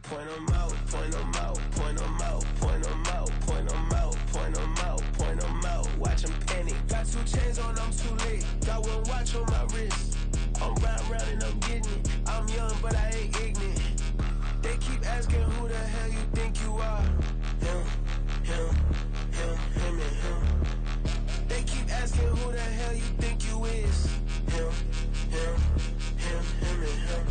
Point them out, point them out, point them out, point them out, point them out, point them out, point them out. Watch them panic. Got 2 chains on, I'm too late. Got 1 watch on my wrist. I'm round and I'm getting it. I'm young, but I ain't ignorant. They keep asking who the hell you think you are. Him, and him. They keep asking who the hell you think you is. Him, and him.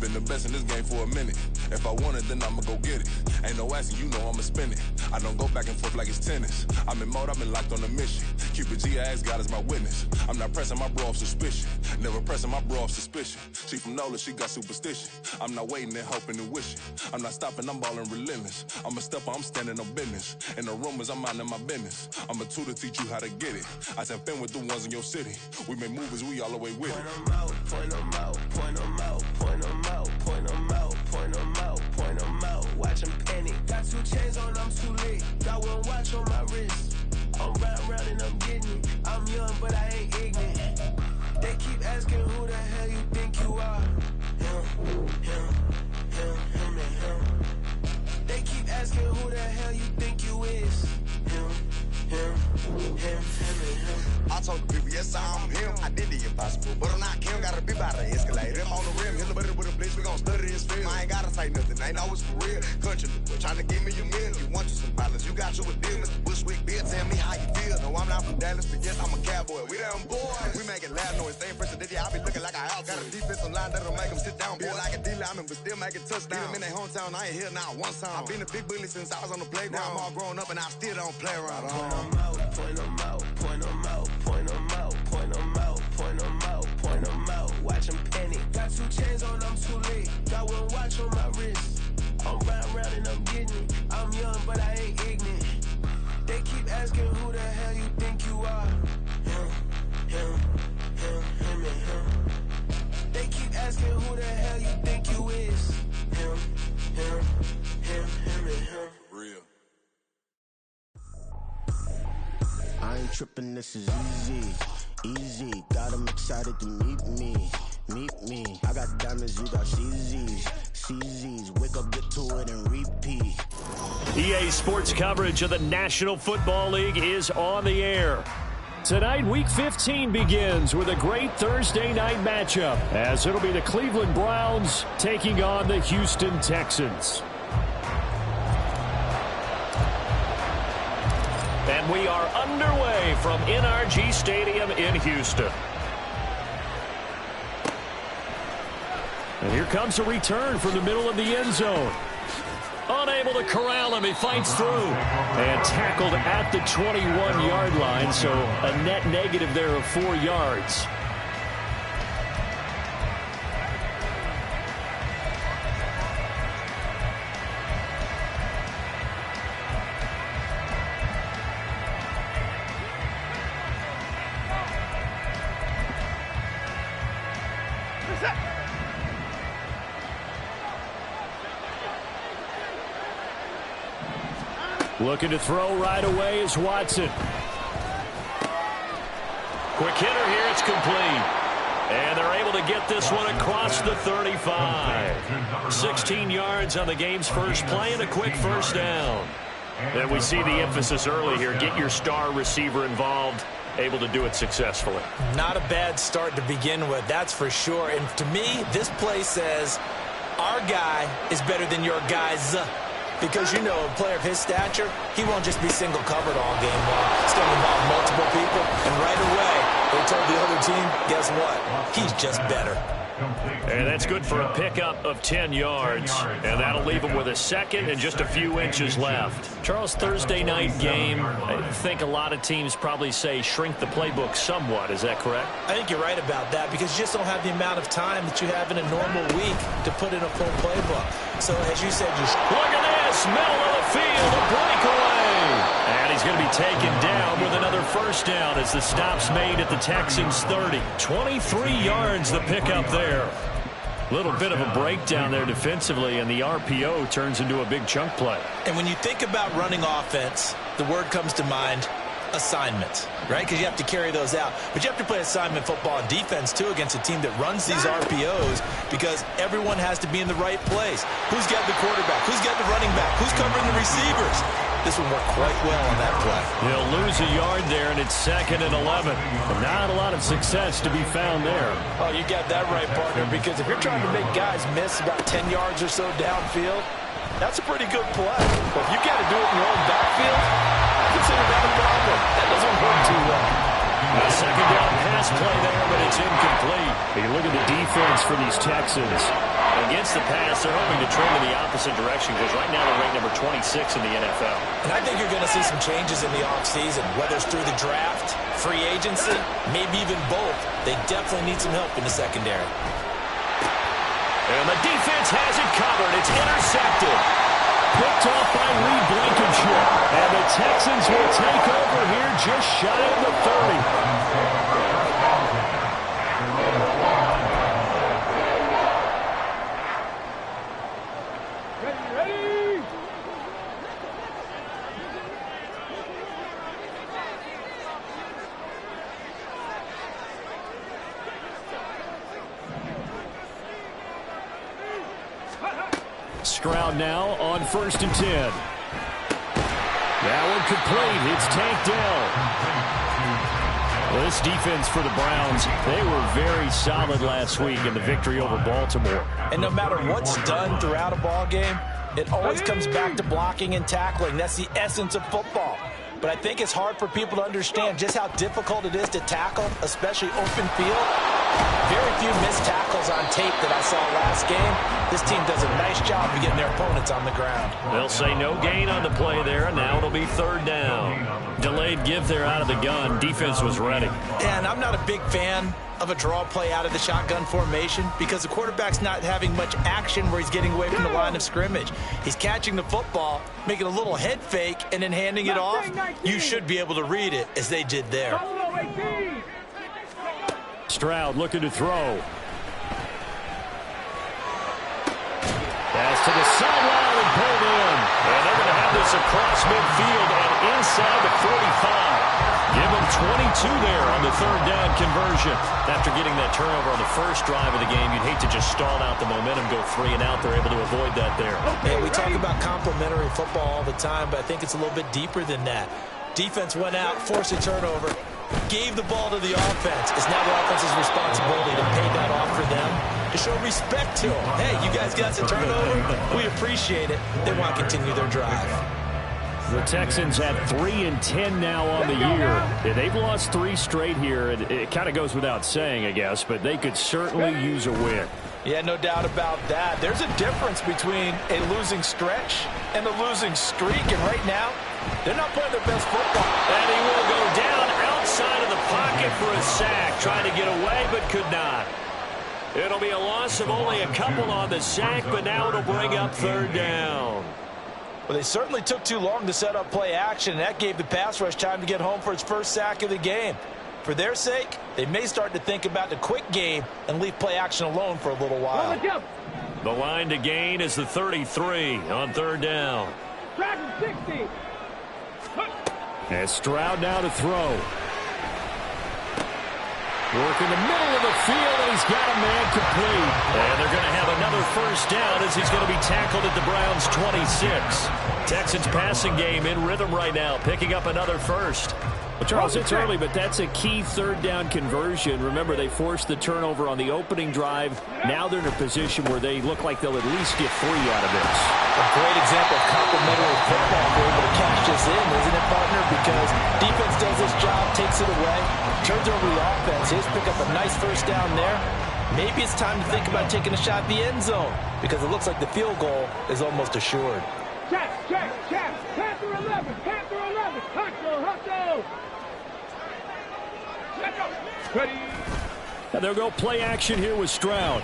Been the best in this game for a minute. If I want it, then I'ma go get it. Ain't no asking, you know I'ma spin it. I don't go back and forth like it's tennis. I'm in mode, I've been locked on a mission. Cupid G, I ask God as my witness. I'm not pressing my bro off suspicion. Never pressing my bro off suspicion. She from NOLA, she got superstition. I'm not waiting and hoping and wishing. I'm not stopping, I'm balling relentless. I'm a stepper, I'm standing on business. In the rumors, I'm minding my business. I'm a tutor, teach you how to get it. I said, fin with the ones in your city. We make movies, we all the way with it. Point them out, point them out, point them out, point them out, point them out, point them out, point them out. Watch them panic. Got 2 chains on, I'm too late. Got 1 watch on my wrist. I'm round and I'm getting it. I'm young, but I ain't ignorant. They keep asking who the hell you think you are. Him, and him. They keep asking who the hell you think you is. Him, and him. I told the people, yes, I'm him. I did the impossible, but I'm not him. Gotta be by the escalator. Him on the rim, hit the butter with a blitz. We gon' study his film. I ain't gotta say nothing. Ain't always for real. Country, trying to give me a meal. You want you some pilots. You got you a deal. Mr. Bushwick Bill, tell me how you feel. No, I'm not from Dallas, but yes, I'm a cowboy. We them boys. We make it loud noise. Stay impressive. I be looking like a house. Got a defensive line that'll make them sit down. Feel like a D lineman, but still making touchdowns. Beat them in their hometown. I ain't here now one time. I've been a big bully since I was on the playground. Now I'm all grown up and I still don't play around. Point them out, point them out, point them out, point them out, point them out, point them out, point them out. Watch them panic. Got 2 chains on, I'm too late. Got 1 watch on my wrist. I'm round and I'm getting it. I'm young, but I ain't ignorant. They keep asking who the hell you think you are. Him, and him. They keep asking who the hell you think you is. Him, and him. Real. I ain't tripping, this is easy. Easy, got 'em excited to meet me. I got diamonds, you got CZs. Wake up, get to it, and repeat. EA Sports coverage of the National Football League is on the air. Tonight, Week 15 begins with a great Thursday night matchup, as it'll be the Cleveland Browns taking on the Houston Texans. And we are underway from NRG Stadium in Houston. And here comes a return from the middle of the end zone. Unable to corral him, he fights through. And tackled at the 21-yard line, so a net negative there of 4 yards. Looking to throw right away is Watson. Quick hitter here, it's complete. And they're able to get this one across the 35. 16 yards on the game's first play and a quick first down. And we see the emphasis early here. Get your star receiver involved. Able to do it successfully. Not a bad start to begin with, that's for sure. And to me, this play says our guy is better than your guys. Because, you know, a player of his stature, he won't just be single covered all game long. It's going to involve multiple people. And right away, they told the other team, guess what? He's just better. And that's good for a pickup of 10 yards. And that'll leave him with a second and just a few inches left. Charles, Thursday night game, I think a lot of teams probably say shrink the playbook somewhat. Is that correct? I think you're right about that because you just don't have the amount of time that you have in a normal week to put in a full playbook. So, as you said, look at this. Middle of the field, a breakaway. And he's going to be taken down with another first down as the stop's made at the Texans' 30. 23 yards the pickup there. Little bit of a breakdown there defensively, and the RPO turns into a big chunk play. And when you think about running offense, the word comes to mind, assignments, right? Because you have to carry those out. But you have to play assignment football and defense, too, against a team that runs these RPOs because everyone has to be in the right place. Who's got the quarterback? Who's got the running back? Who's covering the receivers? This one worked quite well on that play. He'll lose a yard there, and it's 2nd and 11. Not a lot of success to be found there. Oh, you got that right, partner, because if you're trying to make guys miss about 10 yards or so downfield, that's a pretty good play. But if you got to do it in your own backfield, I consider that a problem. That doesn't work too well. A second down pass play there, but it's incomplete. You look at the defense for these Texans. Against the pass, they're hoping to trend in the opposite direction because right now they're ranked number 26 in the NFL. And I think you're going to see some changes in the offseason, whether it's through the draft, free agency, maybe even both. They definitely need some help in the secondary. And the defense has it covered. It's intercepted. Picked off by Lee Blankenship. And the Texans will take over here just shy of the 30. Stroud now on 1st and 10. That one complete. It's tanked down. Well, this defense for the Browns, they were very solid last week in the victory over Baltimore. And no matter what's done throughout a ball game, it always comes back to blocking and tackling. That's the essence of football. But I think it's hard for people to understand just how difficult it is to tackle, especially open field. Very few missed tackles on tape that I saw last game. This team does a nice job of getting their opponents on the ground. They'll say no gain on the play there, and now it'll be 3rd down. Delayed give there out of the gun. Defense was ready. And I'm not a big fan of a draw play out of the shotgun formation because the quarterback's not having much action where he's getting away from the line of scrimmage. He's catching the football, making a little head fake, and then handing it off. You should be able to read it as they did there. Stroud looking to throw. Pass to the sideline and pulled in. And they're going to have this across midfield and inside the 45. Give them 22 there on the 3rd down conversion. After getting that turnover on the first drive of the game, you'd hate to just stall out the momentum, go 3 and out. They're able to avoid that there. Yeah, we talk about complementary football all the time, but I think it's a little bit deeper than that. Defense went out, forced a turnover, gave the ball to the offense. It's now the offense's responsibility to pay that off for them, to show respect to them. Hey, you guys got the turnover. We appreciate it. They want to continue their drive. The Texans at 3-10 now on the year. Yeah, they've lost 3 straight here. It kind of goes without saying, I guess, but they could certainly use a win. Yeah, no doubt about that. There's a difference between a losing stretch and a losing streak, and right now, they're not playing their best football. And he will go down outside of the pocket for a sack, trying to get away but could not. It'll be a loss of only a couple on the sack, but now it'll bring up 3rd down. Well, they certainly took too long to set up play action, and that gave the pass rush time to get home for its first sack of the game. For their sake, they may start to think about the quick game and leave play action alone for a little while. The line to gain is the 33 on 3rd down. 60. As Stroud now to throw. Work in the middle of the field, and he's got a man complete. And they're going to have another first down as he's going to be tackled at the Browns' 26. Texans passing game in rhythm right now, picking up another first. Well, Charles, it's early, but that's a key 3rd down conversion. Remember, they forced the turnover on the opening drive. Now they're in a position where they look like they'll at least get 3 out of this. A great example of complementary football. They're able to catch this in, isn't it, partner? Because defense does this job, takes it away, turns over the offense. He's pick up a nice first down there. Maybe it's time to think about taking a shot at the end zone because it looks like the field goal is almost assured. Check. Panther 11. Hustle. Ready. And they'll go play action here with Stroud.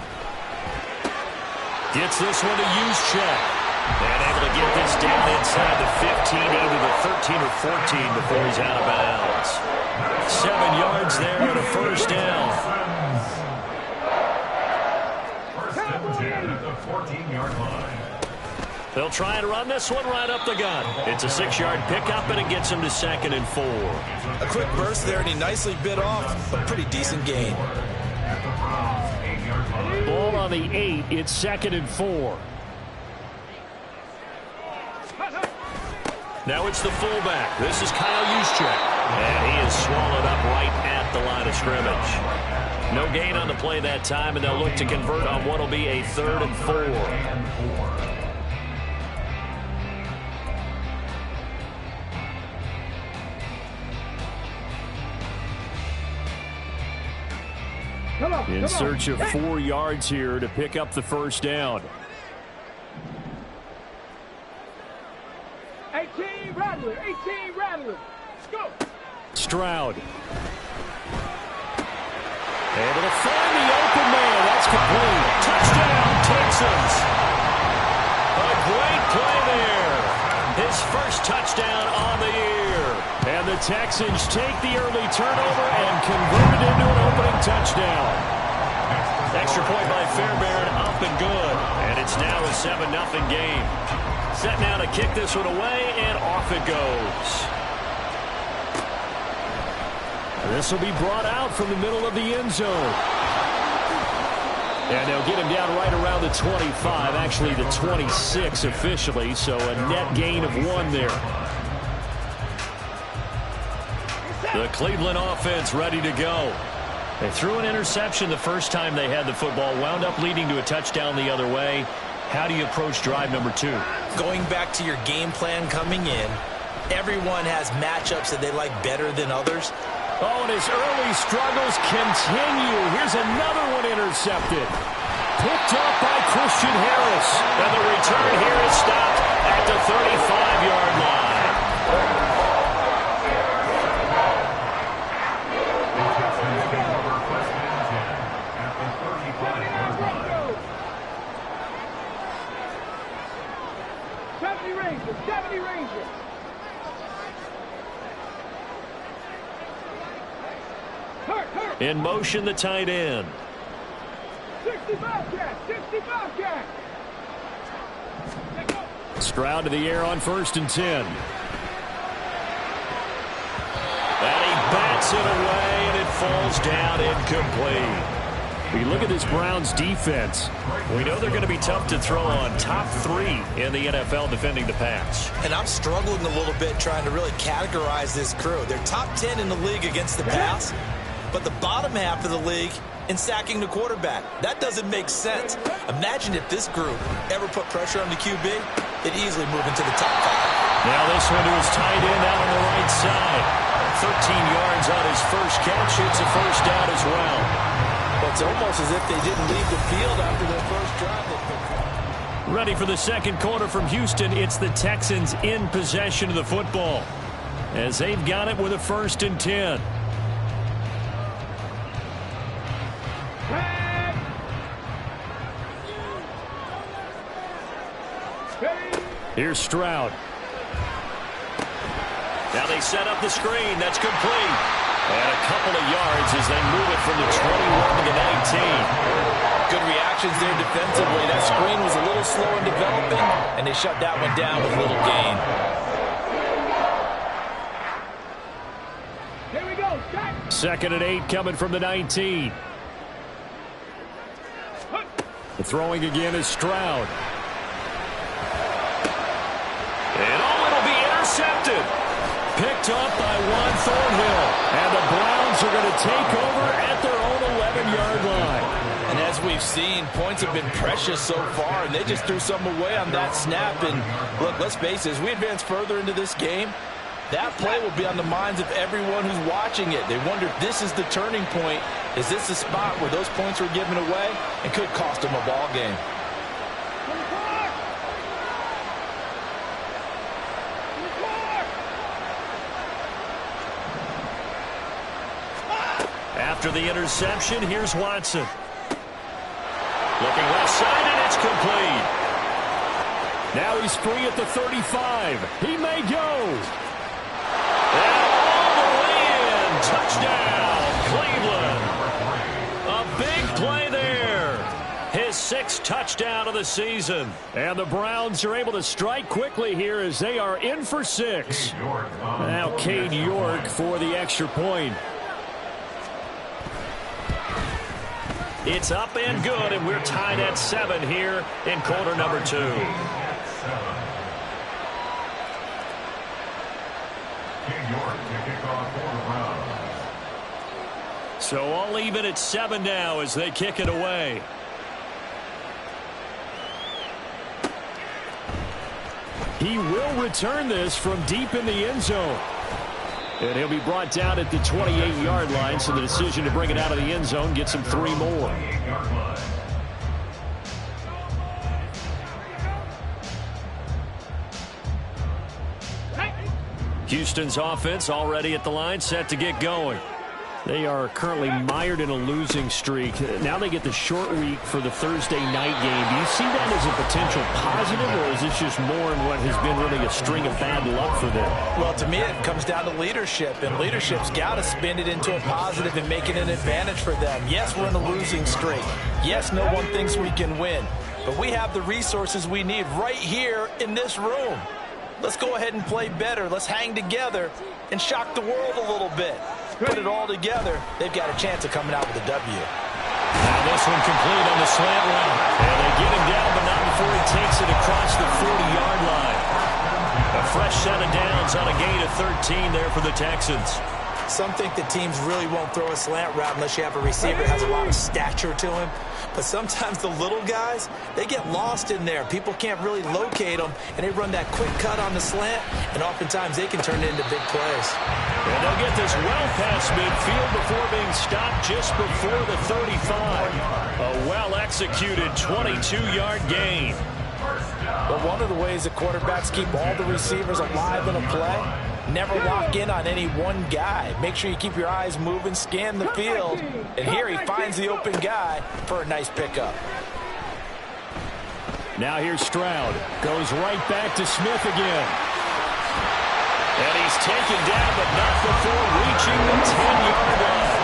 Gets this one to Juszczyk. And able to get this down inside the 15, either the 13 or 14 before he's out of bounds. 7 yards there and a first down. First and 10 at the 14-yard line. They'll try and run this one right up the gut. It's a 6-yard pickup, and it gets him to 2nd and 4. A quick burst there, and he nicely bit off, but pretty decent gain. Ball on the 8. It's 2nd and 4. Now it's the fullback. This is Kyle Juszczyk. And he is swallowed up right at the line of scrimmage. No gain on the play that time, and they'll look to convert on what will be a 3rd and 4. In search of 4 yards here to pick up the first down. 18 Rattler, 18 Rattler. Let's go. Stroud. Able to find the open man. That's complete. Touchdown, Texans. A great play there. His first touchdown on the year. And the Texans take the early turnover and convert it into an opening touchdown. Extra point by Fairbairn, up and good. And it's now a 7-0 game. Set now to kick this one away, and off it goes. This will be brought out from the middle of the end zone. And they'll get him down right around the 25, actually the 26 officially, so a net gain of 1 there. The Cleveland offense ready to go. They threw an interception the first time they had the football, wound up leading to a touchdown the other way. How do you approach drive number 2? Going back to your game plan coming in, everyone has matchups that they like better than others. Oh, and his early struggles continue. Here's another one intercepted. Picked up by Christian Harris. And the return here is stopped at the 35-yard line. In motion, the tight end. 65 cat, 65 cat. Stroud to the air on 1st and 10. And he bats it away, and it falls down incomplete. We look at this Browns defense. We know they're going to be tough to throw on. Top 3 in the NFL defending the pass. And I'm struggling a little bit trying to really categorize this crew. They're top 10 in the league against the pass, but the bottom half of the league in sacking the quarterback. That doesn't make sense. Imagine if this group ever put pressure on the QB, they'd easily move into the top 5. Now this one to his tight end out on the right side. 13 yards on his first catch. It's a first down as well. It's almost as if they didn't leave the field after their first drive. Ready for the second quarter from Houston. It's the Texans in possession of the football as they've got it with a 1st and 10. Here's Stroud. Now they set up the screen. That's complete. And a couple of yards as they move it from the 21 to the 19. Good reactions there defensively. That screen was a little slow in developing, and they shut that one down with little gain. Here we go. 2nd and 8 coming from the 19. The throwing again is Stroud. And it'll be intercepted. Picked up by Juan Thornhill. And the Browns are going to take over at their own 11-yard line. And as we've seen, points have been precious so far, and they just threw some away on that snap. And look, let's face it, as we advance further into this game, that play will be on the minds of everyone who's watching it. They wonder if this is the turning point. Is this the spot where those points were given away and could cost them a ball game? After the interception, here's Watson. Looking left side, and it's complete. Now he's free at the 35. He may go. And all the way in. Touchdown, Cleveland. A big play there. His 6th touchdown of the season. And the Browns are able to strike quickly here as they are in for 6. Now Cade York for the extra point. It's up and good, and we're tied at 7 here in quarter number 2. So all even at 7 now as they kick it away. He will return this from deep in the end zone. And he'll be brought down at the 28-yard line, so the decision to bring it out of the end zone gets him 3 more. Houston's offense already at the line, set to get going. They are currently mired in a losing streak. Now they get the short week for the Thursday night game. Do you see that as a potential positive, or is this just more in what has been really a string of bad luck for them? Well, to me, it comes down to leadership, and leadership's got to spin it into a positive and make it an advantage for them. Yes, we're in a losing streak. Yes, no one thinks we can win, but we have the resources we need right here in this room. Let's go ahead and play better. Let's hang together and shock the world a little bit. Put it all together, they've got a chance of coming out with a W. Now this one complete on the slant route. And they get him down, but not before he takes it across the 40-yard line. A fresh set of downs on a gain of 13 there for the Texans. Some think that teams really won't throw a slant route unless you have a receiver that has a lot of stature to him. But sometimes the little guys, they get lost in there. People can't really locate them, and they run that quick cut on the slant, and oftentimes they can turn it into big plays. And they'll get this well past midfield before being stopped just before the 35. A well-executed 22-yard gain. But one of the ways that quarterbacks keep all the receivers alive in a play, never lock in on any one guy. Make sure you keep your eyes moving, scan the field, and here he finds the open guy for a nice pickup. Now here's Stroud. Goes right back to Smith again. And he's taken down, but not before reaching the 10-yard line.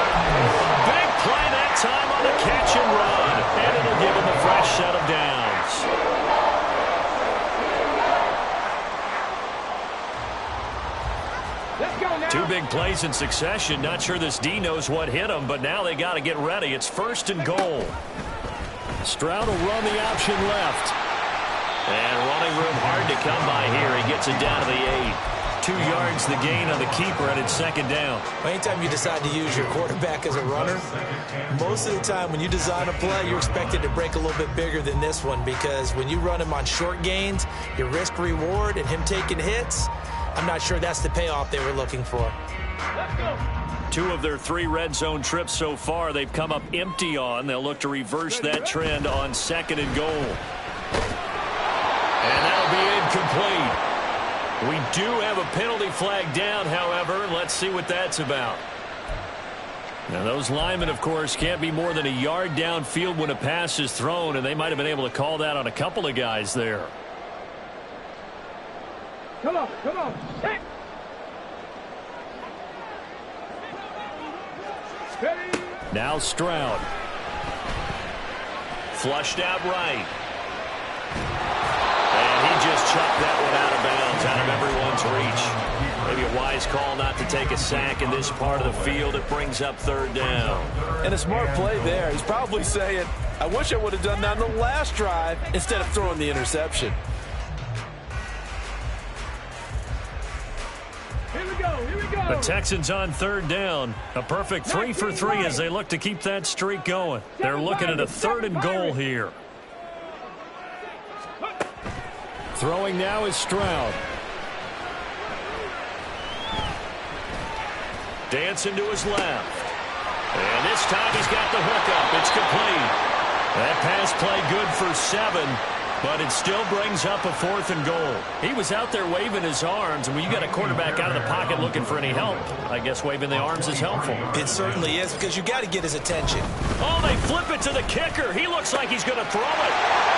Big play that time on the catch and run, and it'll give him a fresh set of downs. Two big plays in succession. Not sure this D knows what hit him, but now they got to get ready. It's 1st and goal. Stroud will run the option left. And running room hard to come by here. He gets it down to the 8. 2 yards the gain on the keeper, and it's 2nd down. Anytime you decide to use your quarterback as a runner, most of the time when you design a play, you're expected to break a little bit bigger than this one, because when you run him on short gains, your risk-reward and him taking hits, I'm not sure that's the payoff they were looking for. 2 of their 3 red zone trips so far they've come up empty on. They'll look to reverse that trend on 2nd and goal. And that'll be incomplete. We do have a penalty flag down, however. Let's see what that's about. Now those linemen, of course, can't be more than a yard downfield when a pass is thrown, and they might have been able to call that on a couple of guys there. Come on, come on. Hey. Now Stroud. Flushed out right. And he just chucked that one out of bounds, out of everyone's reach. Maybe a wise call not to take a sack in this part of the field. It brings up 3rd down. And a smart play there. He's probably saying, I wish I would have done that on the last drive instead of throwing the interception. The Texans on 3rd down. A perfect 3 for 3 as they look to keep that streak going. They're looking at a 3rd and goal here. Throwing now is Stroud. Dancing to his left. And this time he's got the hook up. It's complete. That pass play good for 7. But it still brings up a 4th and goal. He was out there waving his arms, and when you got a quarterback out of the pocket looking for any help, I guess waving the arms is helpful. It certainly is, because you got to get his attention. Oh, they flip it to the kicker. He looks like he's going to throw it.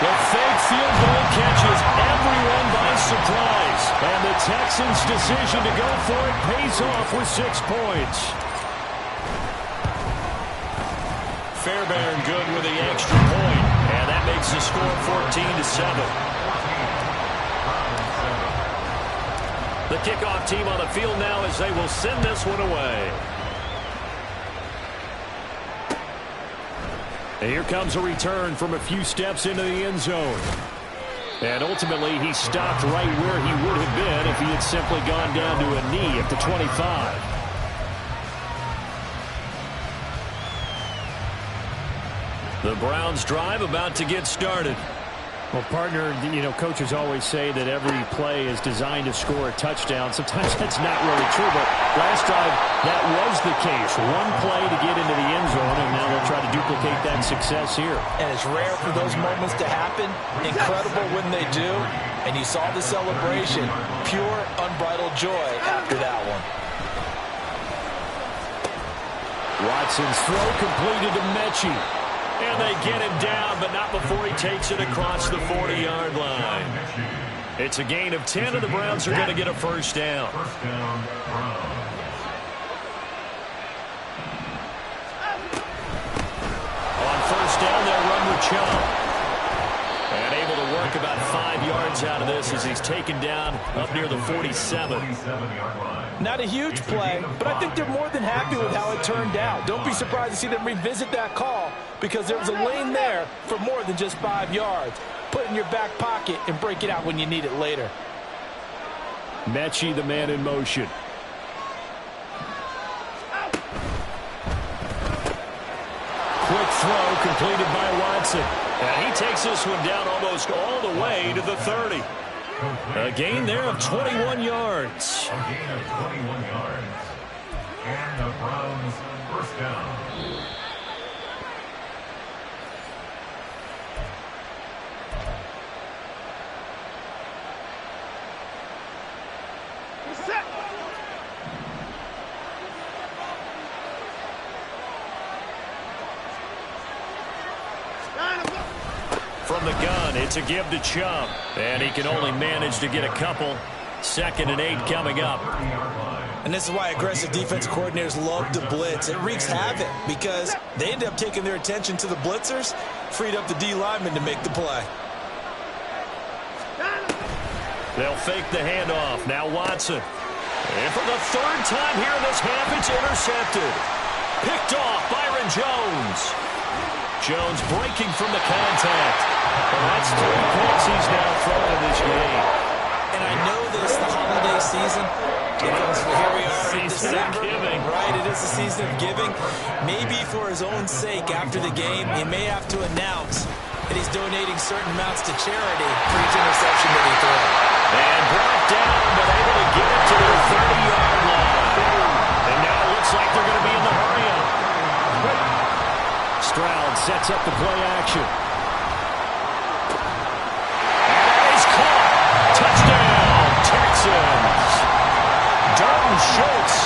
The fake field goal catches everyone by surprise. And the Texans' decision to go for it pays off with 6 points. Fairbairn good with the extra point. And that makes the score 14-7. The kickoff team on the field now as they will send this one away. And here comes a return from a few steps into the end zone. And ultimately, he stopped right where he would have been if he had simply gone down to a knee at the 25. The Browns drive about to get started. Well, partner, coaches always say that every play is designed to score a touchdown. Sometimes that's not really true, but last drive, that was the case. One play to get into the end zone, and now they'll try to duplicate that success here. And it's rare for those moments to happen. Incredible when they do. And you saw the celebration. Pure, unbridled joy after that one. Watson's throw completed to Mechie. And they get him down, but not before he takes it across the 40-yard line. It's a gain of 10, and the Browns are going to get a first down. On first down, they'll run with Chubb. And able to work about 5 yards out of this as he's taken down up near the 47. Not a huge play, but I think they're more than happy with how it turned out. Don't be surprised to see them revisit that call because there was a lane there for more than just 5 yards. Put it in your back pocket and break it out when you need it later. Mechie, the man in motion. Quick throw completed by Watson. And he takes this one down almost all the way to the 30. A gain there of 21 yards. A gain of 21 yards. And the Browns first down. From the gun, it's a give to Chubb. And he can only manage to get a couple. 2nd and 8 coming up. And this is why aggressive defense coordinators love to blitz. It wreaks havoc because they end up taking their attention to the blitzers, freed up the D lineman to make the play. They'll fake the handoff. Now Watson. And for the 3rd time here in this half, it's intercepted. Picked off Byron Jones. Jones breaking from the contact. And that's 3 picks he's now thrown in this game. And I know this, the holiday season, because here we are in December, right? It is the season of giving. Maybe for his own sake after the game, he may have to announce that he's donating certain amounts to charity for each interception that he throws. And brought down, but able to get it to the 30-yard line. And now it looks like they're going to be in the hurry-up. Stroud sets up the play action. And he's caught. Touchdown, Texans. Dalton Schultz,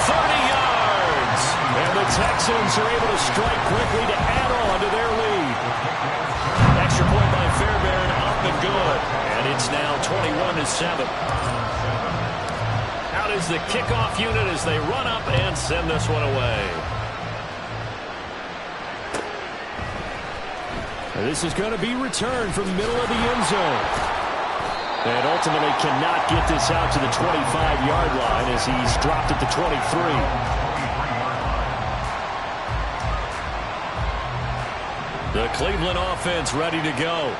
30 yards. And the Texans are able to strike quickly to add on to their lead. Extra point by Fairbairn, up and good. And it's now 21-7. Out is the kickoff unit as they run up and send this one away. This is going to be returned from the middle of the end zone. And ultimately cannot get this out to the 25-yard line as he's dropped at the 23. The Cleveland offense ready to go.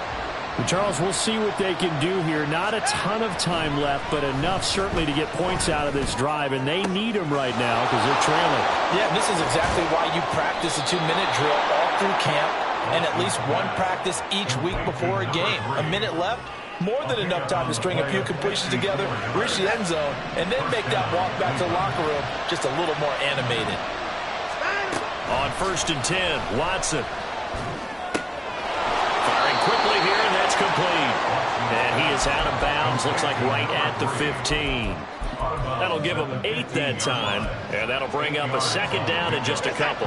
Well, Charles, we'll see what they can do here. Not a ton of time left, but enough certainly to get points out of this drive, and they need them right now because they're trailing. Yeah, this is exactly why you practice a 2-minute drill all through camp and at least one practice each week before a game. A minute left, more than enough time to string a few completions together, reach the end zone, and then make that walk back to the locker room just a little more animated. On 1st and 10, Watson. Firing quickly here, and that's complete. And he is out of bounds, looks like right at the 15. That'll give him 8 that time, and that'll bring up a 2nd down and just a couple.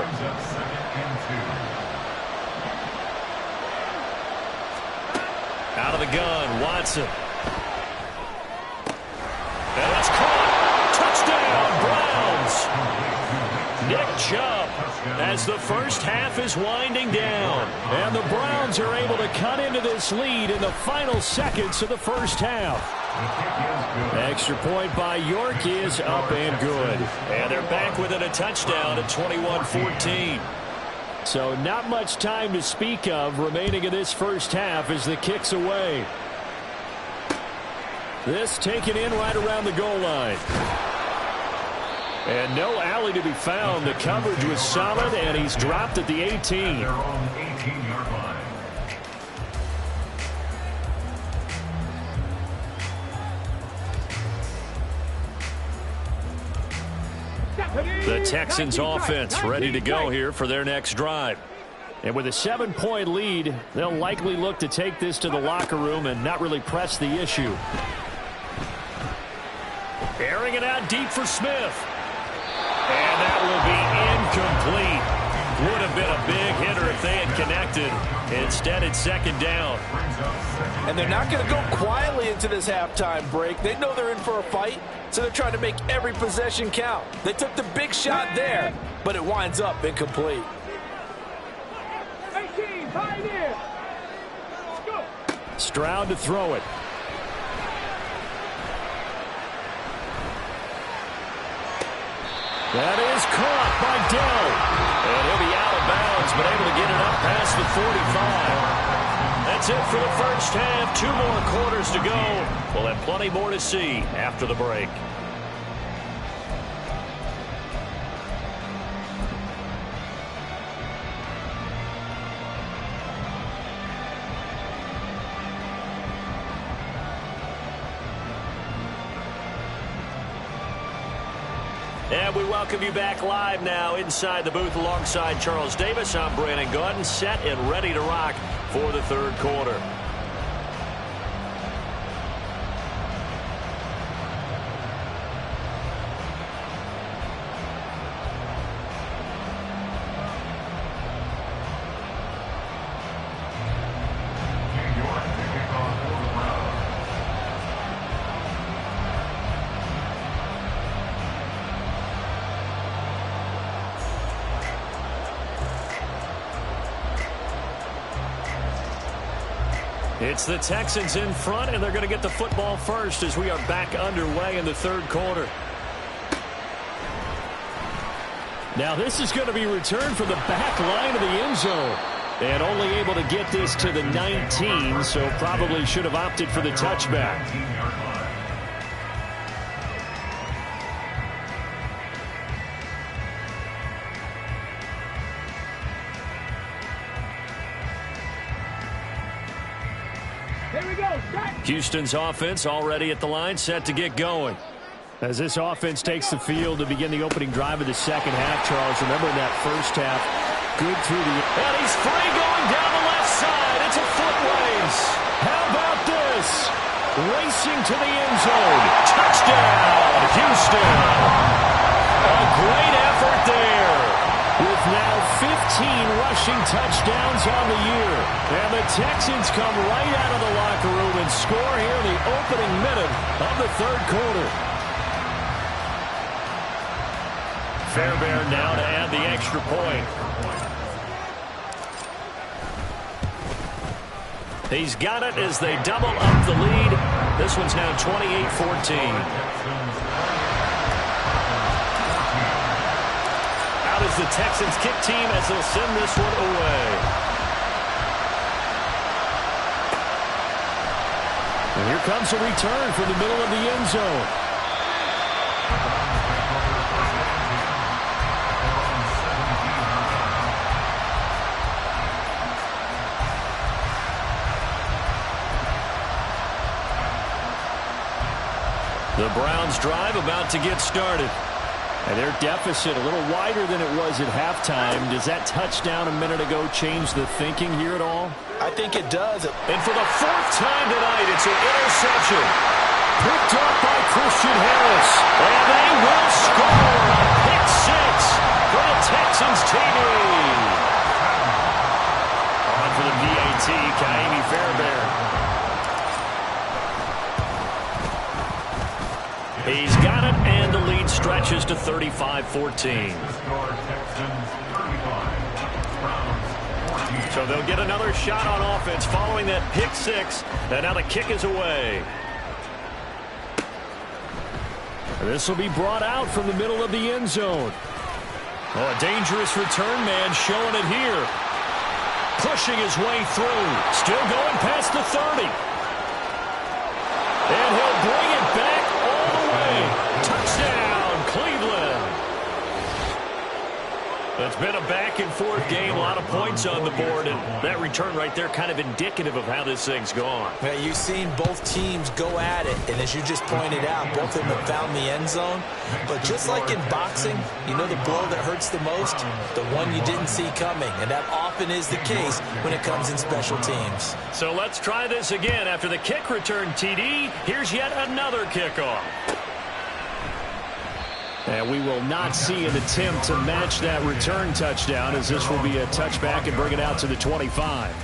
Out of the gun, Watson. And that's caught. Touchdown, Browns. Nick Chubb as the first half is winding down. And the Browns are able to cut into this lead in the final seconds of the first half. Extra point by York is up and good. And they're back within a touchdown at 21-14. So not much time to speak of remaining in this first half as the kick's away. This taken in right around the goal line. And no alley to be found. The coverage was solid, and he's dropped at the 18. Their own 18-yard line. The Texans offense ready to go here for their next drive. And with a 7-point lead, they'll likely look to take this to the locker room and not really press the issue. Airing it out deep for Smith. And that will be incomplete. Would have been a big hitter if they had connected. Instead, it's second down. And they're not going to go quietly into this halftime break. They know they're in for a fight, so they're trying to make every possession count. They took the big shot there, but it winds up incomplete. 18, pioneer. Go. Stroud to throw it. That is caught by Dell. And he'll be out of bounds, but able to get it up past the 45. That's it for the first half. 2 more quarters to go. We'll have plenty more to see after the break. And we welcome you back live now inside the booth alongside Charles Davis. I'm Brandon Gaudin, set and ready to rock for the third quarter. It's the Texans in front, and they're going to get the football first as we are back underway in the third quarter. Now this is going to be returned from the back line of the end zone. And only able to get this to the 19, so probably should have opted for the touchback. Houston's offense already at the line, set to get going. As this offense takes the field to begin the opening drive of the second half, Charles, remember in that first half, good through the... And he's free going down the left side. It's a foot race. How about this? Racing to the end zone. Touchdown, Houston. A great effort there. With now 15 rushing touchdowns on the year. And the Texans come right out of the locker room and score here in the opening minute of the third quarter. Fairbairn now to add the extra point. He's got it as they double up the lead. This one's now 28-14. Is the Texans kick team as they'll send this one away. And here comes a return from the middle of the end zone. The Browns drive about to get started. And their deficit a little wider than it was at halftime. Does that touchdown a minute ago change the thinking here at all? I think it does. And for the fourth time tonight, it's an interception. Picked up by Christian Harris. And they will score a pick six for the Texans TV. On for the VAT, Ka'imi Fairbairn. He's got it, and the lead stretches to 35-14. So they'll get another shot on offense following that pick six. And now the kick is away. This will be brought out from the middle of the end zone. Oh, a dangerous return man showing it here. Pushing his way through. Still going past the 30. And he'll bring it back all the way. Touchdown, Cleveland. It's been a back-and-forth game, a lot of points on the board, and that return right there kind of indicative of how this thing's gone. Yeah, you've seen both teams go at it, and as you just pointed out, both of them have found the end zone. But just like in boxing, you know the blow that hurts the most? The one you didn't see coming, and that often is the case when it comes in special teams. So let's try this again. After the kick return, TD, here's yet another kickoff. And we will not see an attempt to match that return touchdown, as this will be a touchback and bring it out to the 25.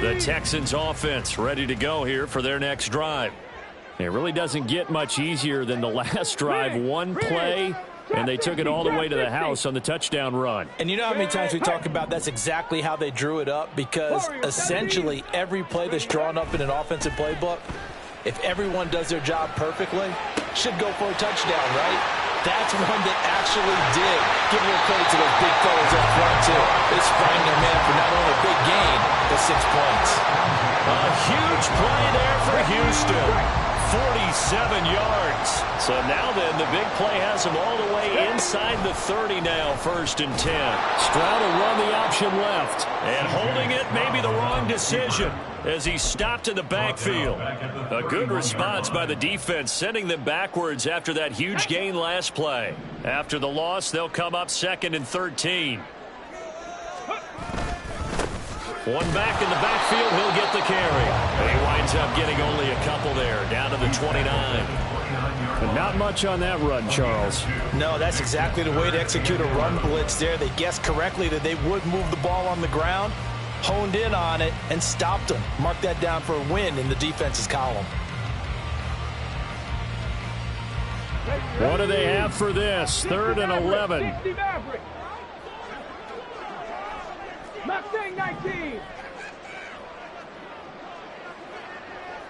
The Texans offense ready to go here for their next drive. It really doesn't get much easier than the last drive. One play, and they took it all the way to the house on the touchdown run. And you know how many times we talk about that's exactly how they drew it up? Because essentially every play that's drawn up in an offensive playbook, if everyone does their job perfectly, should go for a touchdown, right? That's one that actually did. Give a little credit to those big fellas up front, too. They sprang their man for not only a big gain, but 6 points. A huge play there for Houston. 47 yards. So now then, the big play has him all the way inside the 30 now, 1st and 10. Stroud will run the option left. And holding it may be the wrong decision as he stopped in the backfield. A good response by the defense, sending them backwards after that huge gain last play. After the loss, they'll come up 2nd and 13. One back in the backfield, he'll get the carry. And he winds up getting only a couple there, down to the 29. But not much on that run, Charles. No, that's exactly the way to execute a run blitz there. They guessed correctly that they would move the ball on the ground, honed in on it, and stopped them. Mark that down for a win in the defense's column. What do they have for this? 3rd and 11. Mustang 19.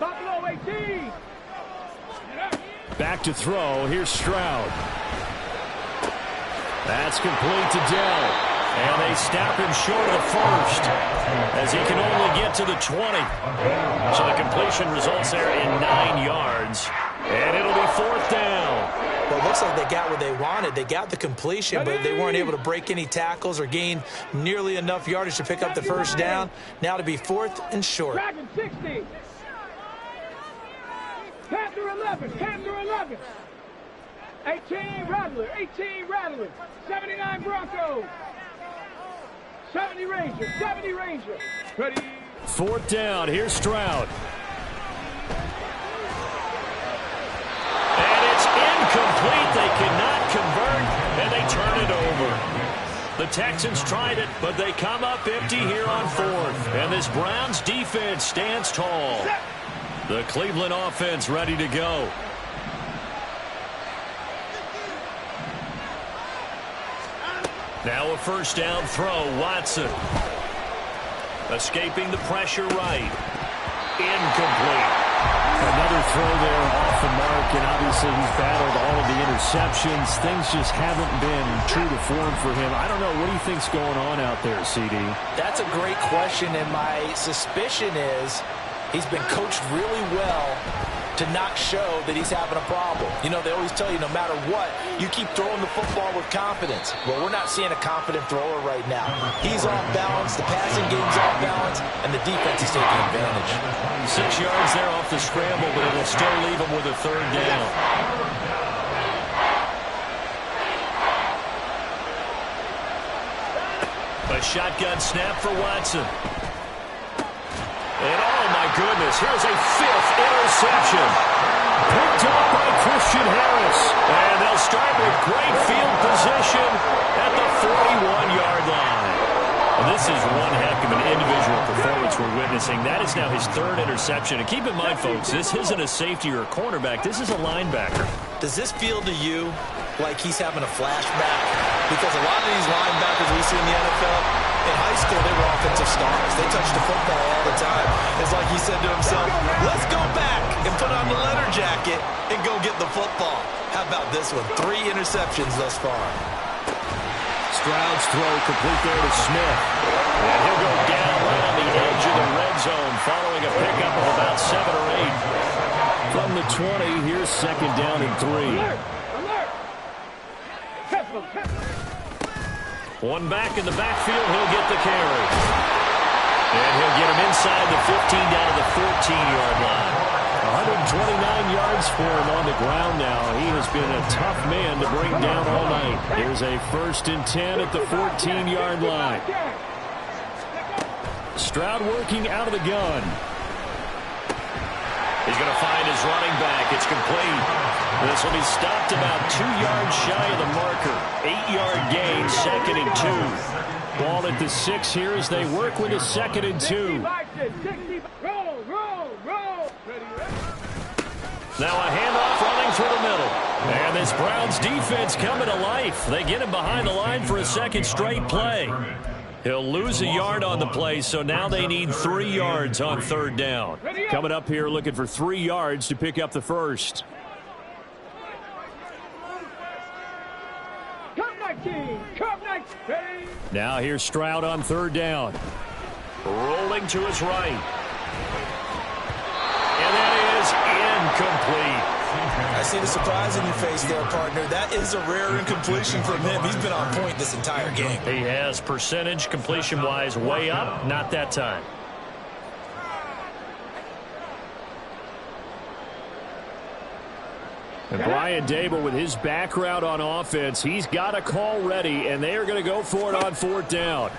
Buffalo 18. Back to throw. Here's Stroud. That's complete to Dell. And they stop him short of 1st as he can only get to the 20. So the completion results there in 9 yards. And it'll be 4th down. Well, it looks like they got what they wanted. They got the completion, but they weren't able to break any tackles or gain nearly enough yardage to pick up the 1st down. Now to be 4th and short. Dragon 60. Panther 11. Panther 11. 18 Rattler. 18 Rattler. 79 Broncos. 70 Rangers. 70 Rangers. Ready. 4th down. Here's Stroud. Incomplete. They cannot convert, and they turn it over. The Texans tried it, but they come up empty here on 4th. And this Browns defense stands tall. The Cleveland offense ready to go. Now a 1st down throw. Watson. Escaping the pressure right. Incomplete. Another throw there off the mark, and obviously he's battled all of the interceptions. Things just haven't been true to form for him. I don't know. What do you think's going on out there, CD? That's a great question, and my suspicion is he's been coached really well to not show that he's having a problem. You know, they always tell you no matter what, you keep throwing the football with confidence. Well, we're not seeing a confident thrower right now. He's off balance, the passing game's off balance, and the defense is taking advantage. 6 yards there off the scramble, but it will still leave him with a 3rd down. A shotgun snap for Watson. And oh my goodness, here's a 5th interception. Picked up by Christian Harris. And they'll start with great field position at the 41-yard line. And this is one heck of an individual performance we're witnessing. That is now his 3rd interception. And keep in mind, folks, this isn't a safety or a cornerback. This is a linebacker. Does this feel to you like he's having a flashback? Because a lot of these linebackers we see in the NFL, in high school, they were offensive stars. They touched the football all the time. It's like he said to himself, let's go back and put on the leather jacket and go get the football. How about this one? 3 interceptions thus far. Stroud's throw complete there to Smith. And he'll go down right on the edge of the red zone following a pickup of about 7 or 8. From the 20, here's second down and 3. One back in the backfield, he'll get the carry. And he'll get him inside the 15 down to the 14-yard line. 129 yards for him on the ground now. He has been a tough man to bring down all night. Here's a 1st and 10 at the 14-yard line. Stroud working out of the gun. He's going to find his running back. It's complete. This will be stopped about 2 yards shy of the marker. 8-yard gain, 2nd and 2. Ball at the 6 here as they work with a 2nd and 2. Now a handoff running through the middle. And this Browns defense coming to life. They get him behind the line for a 2nd straight play. He'll lose a yard on the play, so now they need 3 yards on 3rd down. Coming up here looking for 3 yards to pick up the 1st. Now here's Stroud on 3rd down. Rolling to his right. And that is incomplete. I see the surprise in your face there, partner. That is a rare incompletion from him. He's been on point this entire game. He has percentage completion-wise way up. Not that time. And Brian Daboll with his back route on offense, he's got a call ready, and they are going to go for it on 4th down.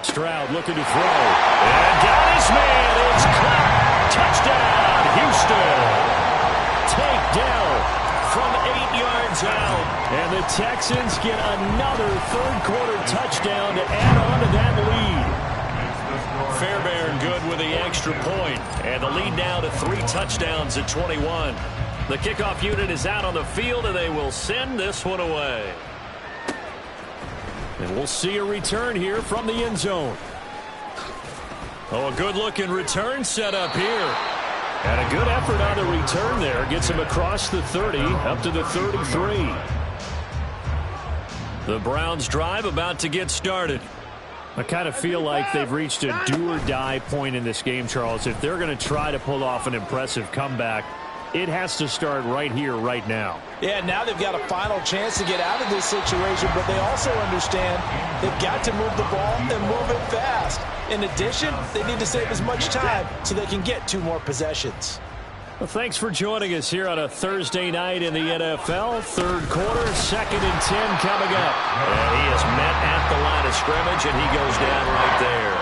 Stroud looking to throw. And down his man. It's caught. Touchdown, Houston. Takedown from 8 yards out. And the Texans get another 3rd-quarter touchdown to add on to that lead. Fairbairn good with the extra point. And the lead now to 3 touchdowns at 21. The kickoff unit is out on the field, and they will send this one away. And we'll see a return here from the end zone. Oh, a good-looking return set up here. And a good effort on the return there. Gets him across the 30, up to the 33. The Browns drive about to get started. I kind of feel like they've reached a do-or-die point in this game, Charles. If they're going to try to pull off an impressive comeback, it has to start right here, right now. Yeah, now they've got a final chance to get out of this situation, but they also understand they've got to move the ball and move it fast. In addition, they need to save as much time so they can get 2 more possessions. Well, thanks for joining us here on a Thursday night in the NFL. 3rd quarter, 2nd and 10 coming up. And he is met at the line of scrimmage, and he goes down right there.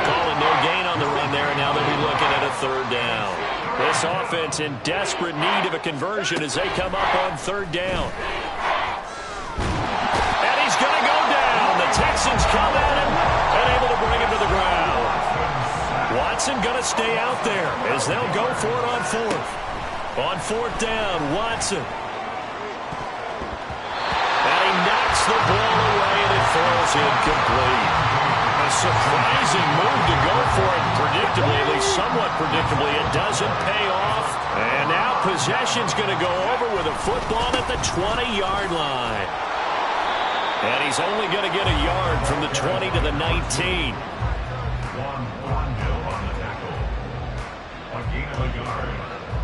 Calling no gain on the run there, and now they'll be looking at a 3rd down. This offense in desperate need of a conversion as they come up on 3rd down. And he's going to go down. The Texans come at him and able to bring him to the ground. Watson going to stay out there as they'll go for it on 4th. On 4th down, Watson. And he knocks the ball away, and it falls incomplete. A surprising move to go for it predictably, at least somewhat predictably. It doesn't pay off. And now possession's going to go over with a football at the 20-yard line. And he's only going to get a yard from the 20 to the 19. A gain of a yard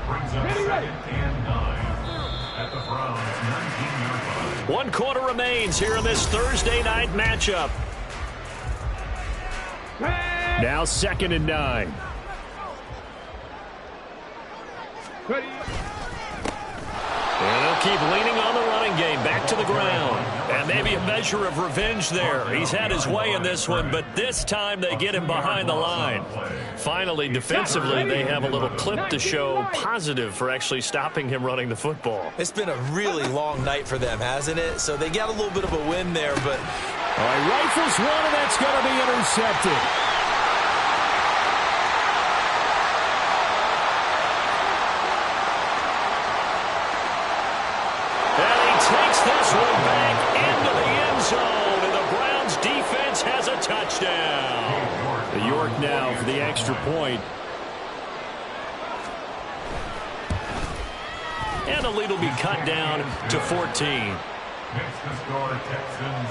brings up 2nd and 9 at the Browns' 19-yard line. 1 quarter remains here in this Thursday night matchup. Now 2nd and 9. And they'll keep leaning on the running game. Back to the ground. And maybe a measure of revenge there. He's had his way in this one, but this time they get him behind the line. Finally, defensively, they have a little clip to show positive for actually stopping him running the football. It's been a really long night for them, hasn't it? So they got a little bit of a win there, but... All right, rifles one, and that's going to be intercepted. this one back into the end zone, and the Browns defense has a touchdown. The York now for the extra point. And the lead will be cut down to 14. Next to score, Texans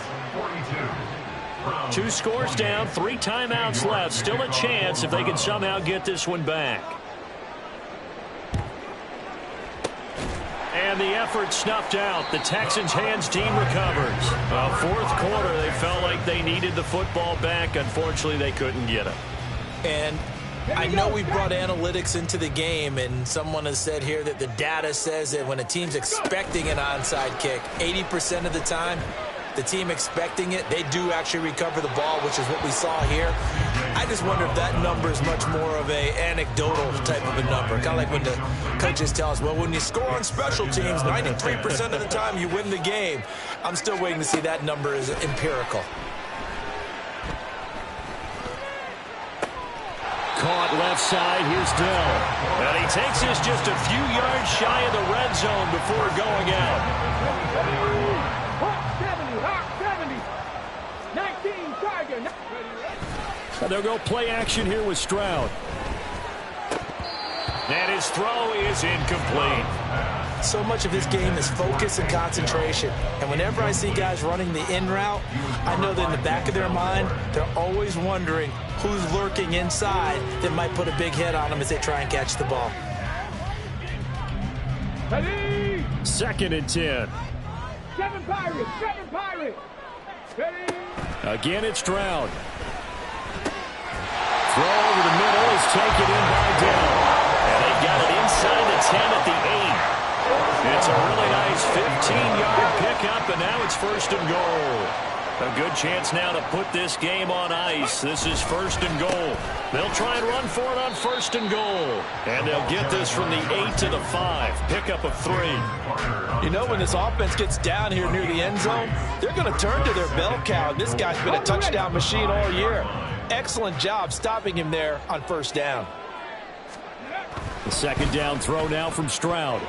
42. 2 scores down, 3 timeouts left. Still a chance if they can somehow get this one back. And the effort snuffed out. The Texans' hands team recovers. Fourth quarter, they felt like they needed the football back. Unfortunately, they couldn't get it. And I know we brought analytics into the game, and someone has said here that the data says that when a team's expecting an onside kick, 80% of the time, the team expecting it, they do actually recover the ball, which is what we saw here. I just wonder if that number is much more of a anecdotal type of a number. Kind of like when the coaches tell us, well, when you score on special teams, 93% of the time you win the game. I'm still waiting to see that number is empirical. Caught left side. Here's Dell. And he takes this just a few yards shy of the red zone before going out. Hawk 70. 19, Tiger. They'll go play action here with Stroud. And his throw is incomplete. So much of this game is focus and concentration. And whenever I see guys running the in route, I know that in the back of their mind, they're always wondering who's lurking inside that might put a big hit on them as they try and catch the ball. 2nd and 10. 7 Pirates. Ready. Again, it's Stroud. Throw over the middle is taken in by Dell. And they got it inside the 10 at the 8. It's a really nice 15-yard pickup, and now it's 1st and goal. A good chance now to put this game on ice. This is 1st and goal. They'll try and run for it on 1st and goal. And they'll get this from the 8 to the 5. Pickup of 3. You know, when this offense gets down here near the end zone, they're going to turn to their bell cow. This guy's been a touchdown machine all year. Excellent job stopping him there on 1st down. The 2nd down throw now from Stroud.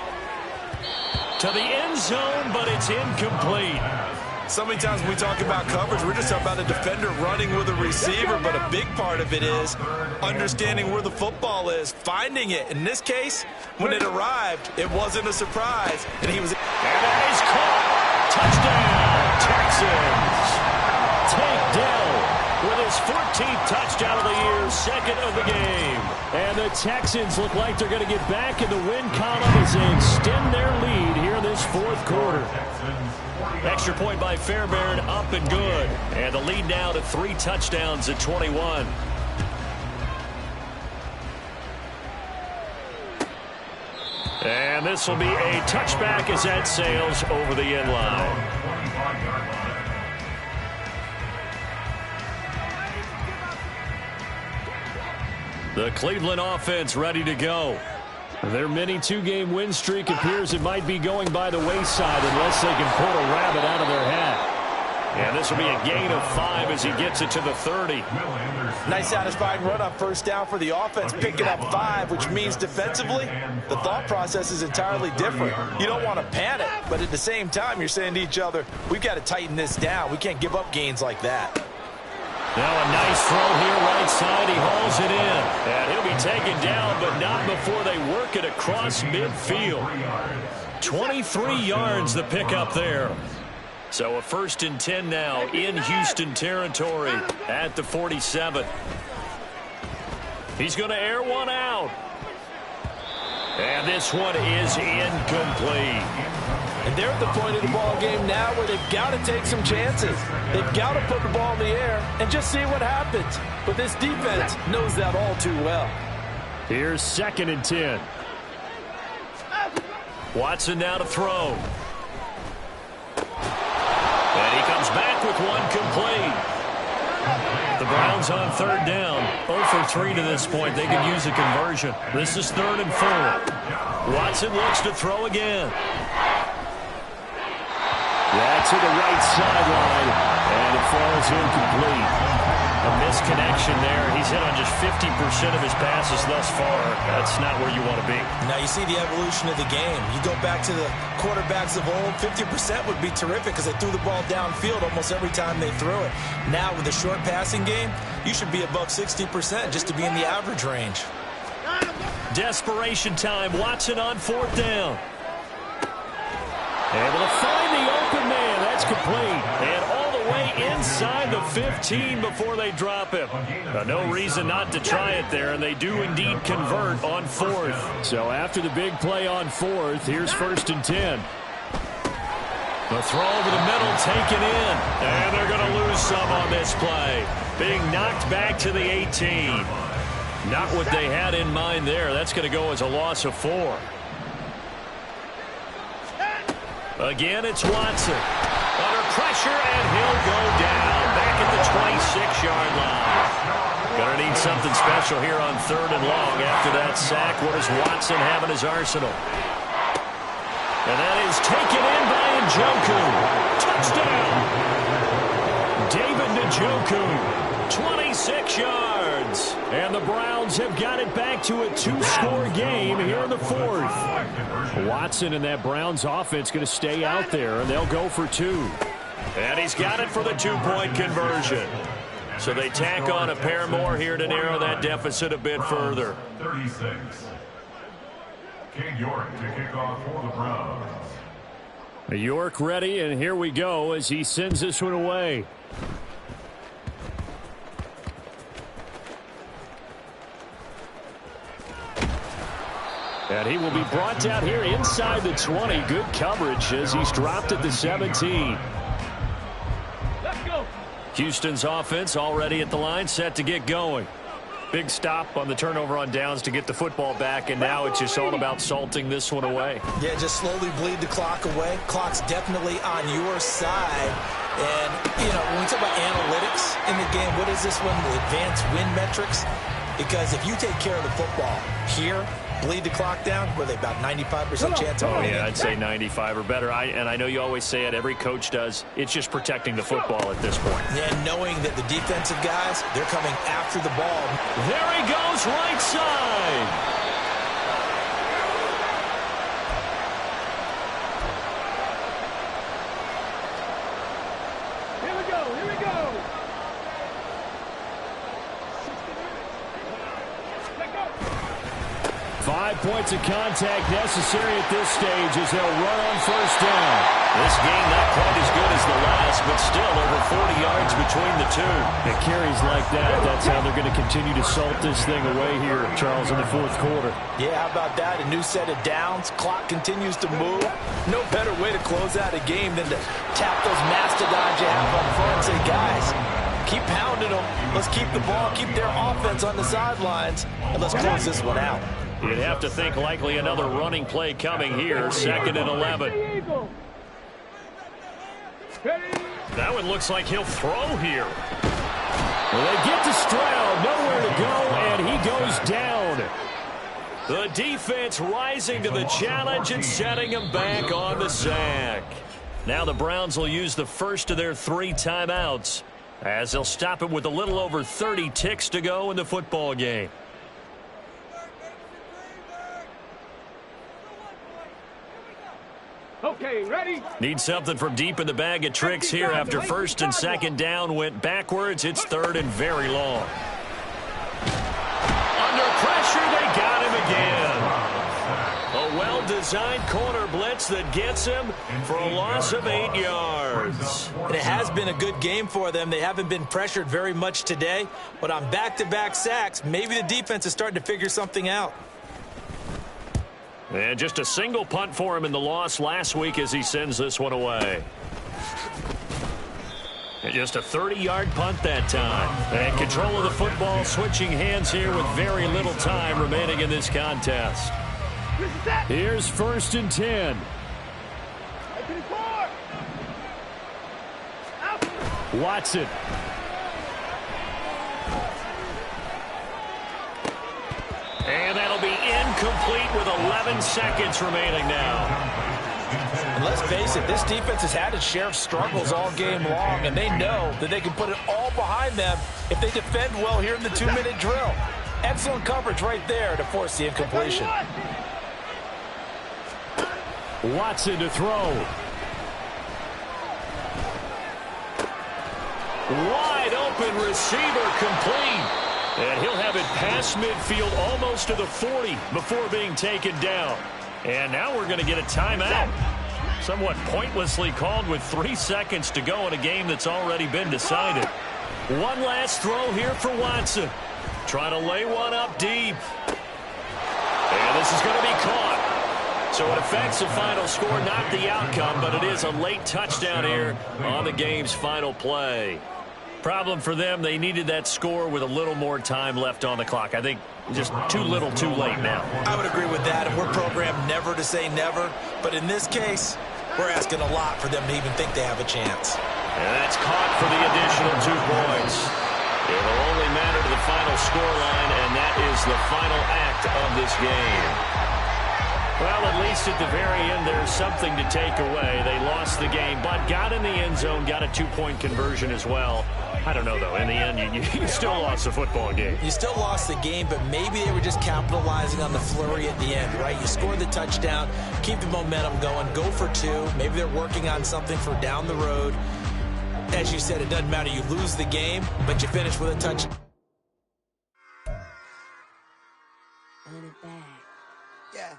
To the end zone, but it's incomplete. So many times when we talk about coverage, we're just talking about a defender running with a receiver, but a big part of it is understanding where the football is, finding it. In this case, when it arrived, it wasn't a surprise, and he was... And that is caught. Touchdown, Texans. Tank Dell with his 14th touchdown of the year, 2nd of the game. And the Texans look like they're going to get back in the win column as they extend their lead here in this 4th quarter. Extra point by Fairbairn, up and good. And the lead now to 3 touchdowns at 21. And this will be a touchback as that sails over the end line. The Cleveland offense ready to go. Their mini 2-game win streak appears it might be going by the wayside unless they can pull a rabbit out of their hat. And this will be a gain of 5 as he gets it to the 30. Nice satisfying run on 1st down for the offense, picking up 5, which means defensively, the thought process is entirely different. You don't want to panic, but at the same time, you're saying to each other, we've got to tighten this down. We can't give up gains like that. Now a nice throw here right side. He hauls it in. And he'll be taken down, but not before they work it across midfield. 23 yards the pickup there. So a 1st and 10 now in Houston territory at the 47. He's going to air one out. And this one is incomplete. And they're at the point of the ball game now where they've got to take some chances. They've got to put the ball in the air and just see what happens. But this defense knows that all too well. Here's 2nd and 10. Watson now to throw. And he comes back with one complete. The Browns on 3rd down. 0 for 3 to this point. They can use a conversion. This is 3rd and 4. Watson looks to throw again. Yeah, to the right sideline, and it falls incomplete. A misconnection there. He's hit on just 50% of his passes thus far. That's not where you want to be. Now you see the evolution of the game. You go back to the quarterbacks of old, 50% would be terrific because they threw the ball downfield almost every time they threw it. Now with the short passing game, you should be above 60% just to be in the average range. Desperation time. Watson on 4th down. Able to find the open man. That's complete. And all the way inside the 15 before they drop him. No reason not to try it there, and they do indeed convert on 4th. So after the big play on 4th, here's 1st and 10. The throw over the middle taken in. And they're going to lose some on this play. Being knocked back to the 18. Not what they had in mind there. That's going to go as a loss of 4. Again, it's Watson. Under pressure, and he'll go down. Back at the 26-yard line. Going to need something special here on 3rd and long. After that sack, what does Watson have in his arsenal? And that is taken in by Njoku. Touchdown! David Njoku, 26 yards. And the Browns have got it back to a 2-score game here in the 4th. Watson and that Browns offense going to stay out there, and they'll go for 2. And he's got it for the 2-point conversion. So they tack on a pair more here to narrow that deficit a bit further. 36. Cade York to kick off for the Browns. York ready, and here we go as he sends this one away. And he will be brought down here inside the 20. Good coverage as he's dropped at the 17. Let's go. Houston's offense already at the line, set to get going. Big stop on the turnover on downs to get the football back, and now it's just all about salting this one away. Yeah, just slowly bleed the clock away. Clock's definitely on your side. And, you know, when we talk about analytics in the game, what is this one? The advanced win metrics? Because if you take care of the football here, bleed the clock down, were they about 95% chance of winning? Oh, yeah, I'd say 95 or better. And I know you always say it, every coach does. It's just protecting the football at this point. Yeah, knowing that the defensive guys, they're coming after the ball. There he goes, right side. Here we go. Here we go. 5 points of contact necessary at this stage as they'll run on 1st down. This game not quite as good as the last, but still over 40 yards between the two. It carries like that. That's how they're going to continue to salt this thing away here, Charles, in the 4th quarter. Yeah, how about that? A new set of downs. Clock continues to move. No better way to close out a game than to tap those mastodons you have up front and say, guys, keep pounding them. Let's keep the ball, keep their offense on the sidelines, and let's close this one out. You'd have to think likely another running play coming here, 2nd and 11. That one looks like he'll throw here. Well, they get to Stroud, nowhere to go, and he goes down. The defense rising to the challenge and setting him back on the sack. Now the Browns will use the first of their 3 timeouts as they'll stop it with a little over 30 ticks to go in the football game. Okay, ready? Need something from deep in the bag of tricks here after 1st and 2nd down went backwards. It's 3rd and very long. Under pressure, they got him again. A well-designed corner blitz that gets him for a loss of 8 yards. And it has been a good game for them. They haven't been pressured very much today, but on back-to-back sacks, maybe the defense is starting to figure something out. And just a single punt for him in the loss last week as he sends this one away. And just a 30-yard punt that time. And control of the football switching hands here with very little time remaining in this contest. Here's 1st and 10. Watson. And that'll be incomplete with 11 seconds remaining now. And let's face it, this defense has had its share of struggles all game long, and they know that they can put it all behind them if they defend well here in the 2-minute drill. Excellent coverage right there to force the incompletion. Watson to throw. Wide open receiver, complete. And he'll have it past midfield almost to the 40 before being taken down. And now we're going to get a timeout. Somewhat pointlessly called with 3 seconds to go in a game that's already been decided. One last throw here for Watson. Trying to lay one up deep. And this is going to be caught. So it affects the final score, not the outcome, but it is a late touchdown here on the game's final play. Problem for them, they needed that score with a little more time left on the clock. I think just too little too late now. I would agree with that, and we're programmed never to say never. But in this case, we're asking a lot for them to even think they have a chance. And that's caught for the additional 2 points. It'll only matter to the final scoreline, and that is the final act of this game. Well, at least at the very end, there's something to take away. They lost the game, but got in the end zone, got a 2-point conversion as well. I don't know, though. In the end, you still lost the football game. You still lost the game, but maybe they were just capitalizing on the flurry at the end, right? You scored the touchdown, keep the momentum going, go for 2. Maybe they're working on something for down the road. As you said, it doesn't matter. You lose the game, but you finish with a touchdown. Run it back. Yeah.